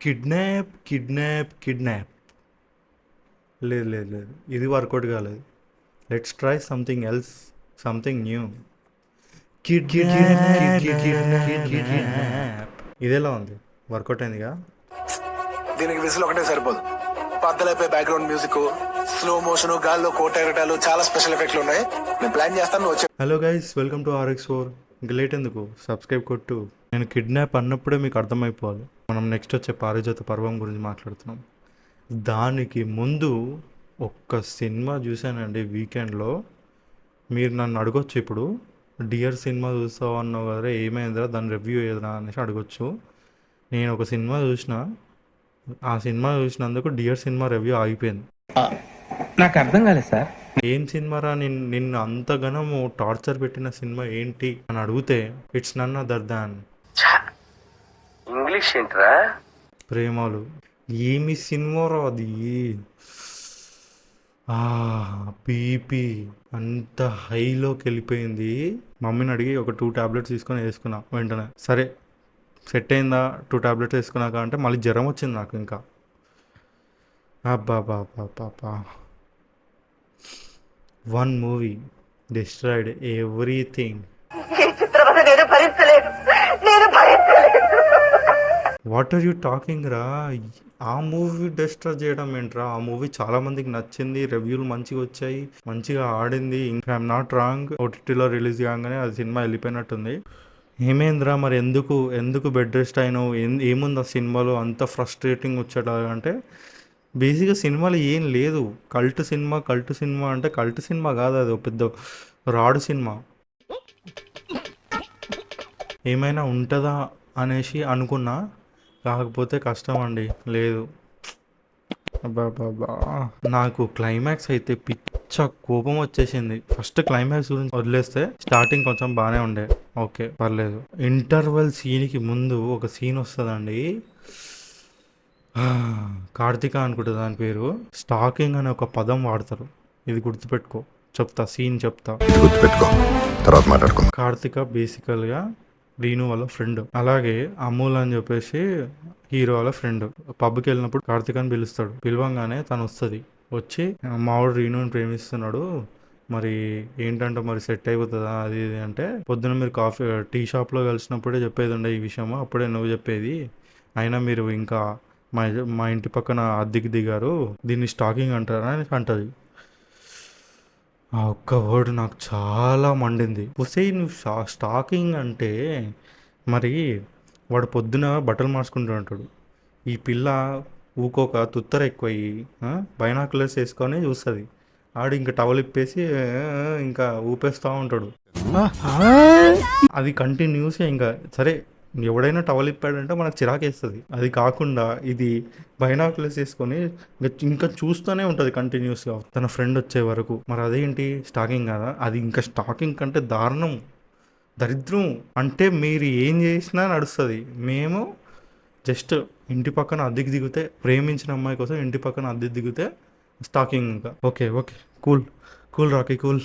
Kidnap kidnap kidnap లేదు లేదు లేదు, ఇది వర్కౌట్ కాలేదు. Let's try something else, something new. Kidnap ఇదేలా ఉంది? వర్కౌట్ అయిందిగా. దీనికి విజిల్ ఒకటే సరిపోదు. పద్దలైపోయి బ్యాక్గ్రౌండ్ మ్యూజిక్, స్లో మోషన్, గాల్లో కోటెగటాలు, చాలా స్పెషల్ ఎఫెక్ట్లు ఉన్నాయి. నేను ప్లాన్ చేస్తాను, నువ్వు వచ్చే. Hello guys, welcome to RX4. ఇంక లేట్ ఎందుకు, సబ్స్క్రైబ్ కొట్టు. నేను కిడ్నాప్ అన్నప్పుడే మీకు అర్థమైపోవాలి. మనం నెక్స్ట్ వచ్చే పారిజాత పర్వం గురించి మాట్లాడుతున్నాం. దానికి ముందు ఒక్క సినిమా చూశానండి వీకెండ్లో. మీరు నన్ను అడగొచ్చు ఇప్పుడు, డియర్ సినిమా చూస్తావు అన్నావు కదా, ఏమైందిరా దాని రివ్యూ ఏదైనా అనేసి అడగొచ్చు. నేను ఒక సినిమా చూసిన, ఆ సినిమా చూసినందుకు డియర్ సినిమా రివ్యూ ఆగిపోయింది. నాకు అర్థం కాలేదు సార్. ఏం సినిమారా, నిన్ను అంతగానము టార్చర్ పెట్టిన సినిమా ఏంటి అని అడిగితే, it's none other than English ఏంట్రా? ప్రేమలు. ఏమి సినిమారా అది! బీపీ అంత హైలోకి వెళ్ళిపోయింది. మమ్మీని అడిగి ఒక 2 టాబ్లెట్స్ తీసుకొని వేసుకున్నా. వెంటనే సరే సెట్ అయిందా 2 టాబ్లెట్స్ వేసుకున్నాక అంటే మళ్ళీ జ్వరం వచ్చింది నాకు. ఇంకా అబ్బా, one movie destroyed everything. What are you talking రా? ఆ మూవీ డిస్ట్రా చేయడం ఏంట్రా? ఆ మూవీ చాలా మందికి నచ్చింది, రివ్యూలు మంచిగా వచ్చాయి, మంచిగా ఆడింది. ఇంకా ఐఎమ్ నాట్ రాంగ్, OTTలో రిలీజ్ కాగానే అది సినిమా వెళ్ళిపోయినట్టుంది. ఏమైందిరా మరి, ఎందుకు బెడ్ రెస్ట్ అయినావు? ఏముంది ఆ సినిమాలో అంత ఫ్రస్ట్రేటింగ్ వచ్చేలాగా అంటే, బేసిక్గా సినిమాలో ఏం లేదు. కల్ట్ సినిమా అంటే కల్ట్ సినిమా కాదు, అది ఒక పెద్ద రాడు సినిమా. ఏమైనా ఉంటుందా అనేసి అనుకున్నా, కాకపోతే కష్టం అండి, లేదు. అబ్బాబ్బాబ్బా, నాకు క్లైమాక్స్ అయితే పిచ్చ కోపం వచ్చేసింది. ఫస్ట్ క్లైమాక్స్ గురించి వదిలేస్తే స్టార్టింగ్ కొంచెం బాగానే ఉండే, ఓకే పర్లేదు. ఇంటర్వెల్ సీన్కి ముందు ఒక సీన్ వస్తుందండి. కార్తిక అనుకుంటా దాని పేరు. స్టాకింగ్ అనే ఒక పదం వాడతారు, ఇది గుర్తుపెట్టుకో. చెప్తా, సీన్ చెప్తా, గుర్తుపెట్టుకో, తర్వాత మాట్లాడుకుందాం. కార్తిక బేసికల్గా రీను వాళ్ళ ఫ్రెండ్, అలాగే అమూల్ అని చెప్పేసి హీరో వాళ్ళ ఫ్రెండ్. పబ్కి వెళ్ళినప్పుడు కార్తిక్ అని పిలుస్తాడు, పిలవంగానే తను వచ్చి మావాడు రీనుని ప్రేమిస్తున్నాడు, మరి ఏంటంటే మరి సెట్ అయిపోతుందా అది ఇది అంటే, పొద్దున మీరు టీ షాప్లో కలిసినప్పుడే చెప్పేది ఉండే ఈ విషయము, అప్పుడే నువ్వు చెప్పేది, అయినా మీరు ఇంకా మా ఇంటి పక్కన అద్దెకి దిగారు, దీన్ని స్టాకింగ్ అంటారా అని అంటది. ఆ ఒక్క వర్డ్ నాకు చాలా మండింది. ఒసే నువ్వు స్టాకింగ్ అంటే మరి వాడు పొద్దున బట్టలు మార్చుకుంటూ ఉంటాడు, ఈ పిల్ల ఊకోక తుత్తర ఎక్కువయ్యి బైనాకులర్స్ వేసుకొని చూస్తుంది, ఆడు ఇంకా టవల్ ఇప్పేసి ఇంకా ఊపేస్తూ ఉంటాడు. అది కంటిన్యూస్గా ఇంకా సరే, ఎవడైనా టవల్ ఇప్పాడంటే మనకు చిరాకేస్తుంది. అది కాకుండా ఇది బైనాకులర్స్ వేసుకొని ఇంకా చూస్తూనే ఉంటుంది కంటిన్యూస్గా తన ఫ్రెండ్ వచ్చే వరకు. మరి అదేంటి స్టాకింగ్ కదా? అది ఇంకా స్టాకింగ్ కంటే దారుణం, దరిద్రం. అంటే మీరు ఏం చేసినా నడుస్తుంది, మేము జస్ట్ ఇంటి పక్కన అద్దెకి దిగితే, ప్రేమించిన అమ్మాయి కోసం ఇంటి పక్కన అద్దెకి దిగితే స్టాకింగ్. ఇంకా ఓకే కూల్ రాకీ కూల్.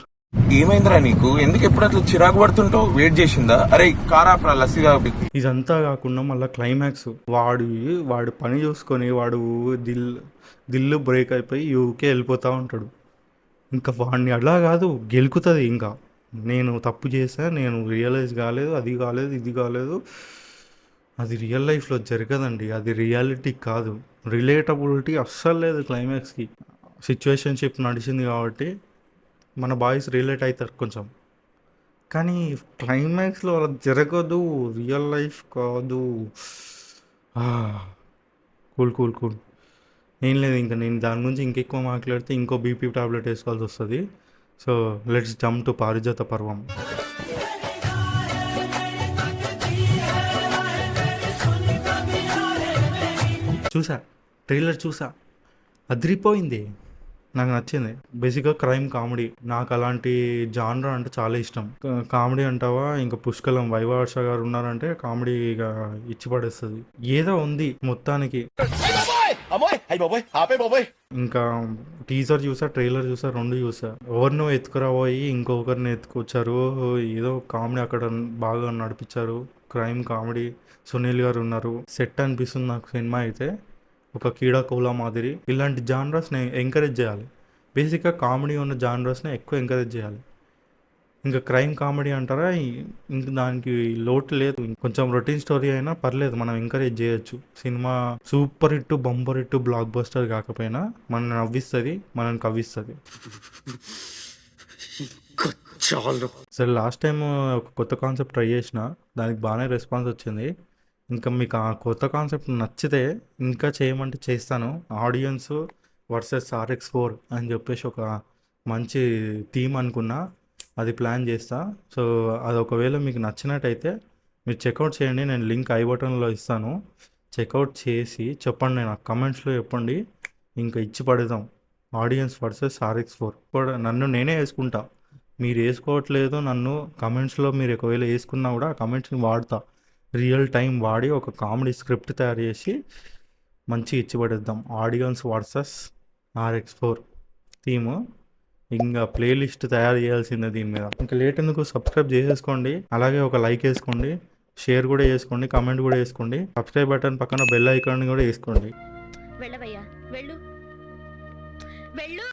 ఏమైందిరా నీకు? ఎందుకు ఎప్పుడు అట్లా చిరాకు పడుతుంటావు? వెయిట్ చేసిందా? అరే కారాప్రా లస్సీగా. ఇదంతా కాకుండా మళ్ళీ క్లైమాక్స్, వాడు పని చూసుకొని వాడు దిల్లు బ్రేక్ అయిపోయి యూకే వెళ్ళిపోతూ ఉంటాడు. ఇంకా వాడిని అలా కాదు, గెలుకుతుంది. ఇంకా నేను తప్పు చేశా, నేను రియలైజ్ కాలేదు, అది కాలేదు, ఇది కాలేదు. అది రియల్ లైఫ్లో జరగదండి, అది రియాలిటీ కాదు, రిలేటబిలిటీ అస్సలు లేదు క్లైమాక్స్కి. సిచ్యువేషన్షిప్ నడిచింది కాబట్టి మన బాయ్స్ రిలేట్ అవుతారు కొంచెం, కానీ క్లైమాక్స్లో అలా జరగదు, రియల్ లైఫ్ కాదు. కూల్. ఏం లేదు, ఇంకా నేను దాని గురించి ఇంకెక్కువ మాట్లాడితే ఇంకో బీపీ టాబ్లెట్ వేసుకోవాల్సి వస్తుంది. సో లెట్స్ జంప్ టు పారిజాత పర్వం. ట్రైలర్ చూసా, అదిరిపోయింది, నాకు నచ్చింది. బేసిక్గా క్రైమ్ కామెడీ, నాకు అలాంటి జానరా అంటే చాలా ఇష్టం. కామెడీ అంటావా, ఇంకా పుష్కలం వైవర్ష గారు ఉన్నారంటే కామెడీగా ఇచ్చి పడేస్తుంది. ఏదో ఉంది మొత్తానికి. ఇంకా టీజర్ చూసా, ట్రైలర్ చూసా, 2 చూసా. ఎవరినో ఎత్తుకురాబోయి ఇంకొకరిని ఎత్తుకొచ్చారు, ఏదో కామెడీ అక్కడ బాగా నడిపించారు. క్రైమ్ కామెడీ సునీల్ గారు ఉన్నారు. సెట్ అనిపిస్తుంది నాకు సినిమా అయితే. ఒక కీడా కోలా మాదిరి ఇలాంటి జానరస్ని ఎంకరేజ్ చేయాలి. బేసిక్గా కామెడీ ఉన్న జానరస్ని ఎక్కువ ఎంకరేజ్ చేయాలి. ఇంకా క్రైమ్ కామెడీ అంటారా, ఇంక దానికి లోటు లేదు. కొంచెం రొటీన్ స్టోరీ అయినా పర్లేదు, మనం ఎంకరేజ్ చేయొచ్చు. Cinema super hit bumper hit block buster కాకపోయినా మనం నవ్విస్తుంది, మనం కవ్విస్తుంది. సరే, లాస్ట్ టైం ఒక కొత్త కాన్సెప్ట్ ట్రై చేసిన, దానికి బాగానే రెస్పాన్స్ వచ్చింది. ఇంకా మీకు ఆ కొత్త కాన్సెప్ట్ నచ్చితే ఇంకా చేయమంటే చేస్తాను. ఆడియన్స్ వర్సెస్ RX4 అని చెప్పేసి ఒక మంచి థీమ్ అనుకున్నా, అది ప్లాన్ చేస్తా. సో అది ఒకవేళ మీకు నచ్చినట్టయితే మీరు చెక్అవుట్ చేయండి. నేను లింక్ ఐ బటన్లో ఇస్తాను. చెక్అవుట్ చేసి చెప్పండి, నాకు కమెంట్స్లో చెప్పండి. ఇంకా ఇచ్చి పడేద్దాం. ఆడియన్స్ వర్సెస్ RX4 కూడా నన్ను నేనే వేసుకుంటా, మీరు వేసుకోవట్లేదు నన్ను. కమెంట్స్లో మీరు ఒకవేళ వేసుకున్నా కూడా ఆ కమెంట్స్ని వాడతా, రియల్ టైం వాడి ఒక కామెడీ స్క్రిప్ట్ తయారు చేసి మంచిగా ఇచ్చి పడేద్దాం. Audience versus RX4 theme. ఇంకా ప్లేలిస్ట్ తయారు చేయాల్సిందే దీని మీద. ఇంకా లేట్ ఎందుకు, సబ్స్క్రైబ్ చేసేసుకోండి. అలాగే ఒక లైక్ వేసుకోండి, షేర్ కూడా చేసుకోండి, కమెంట్ కూడా వేసుకోండి. సబ్స్క్రైబ్ బటన్ పక్కన బెల్ ఐకాన్ కూడా వేసుకోండి. వెళ్ళవయ్యా, వెళ్ళు వెళ్ళు.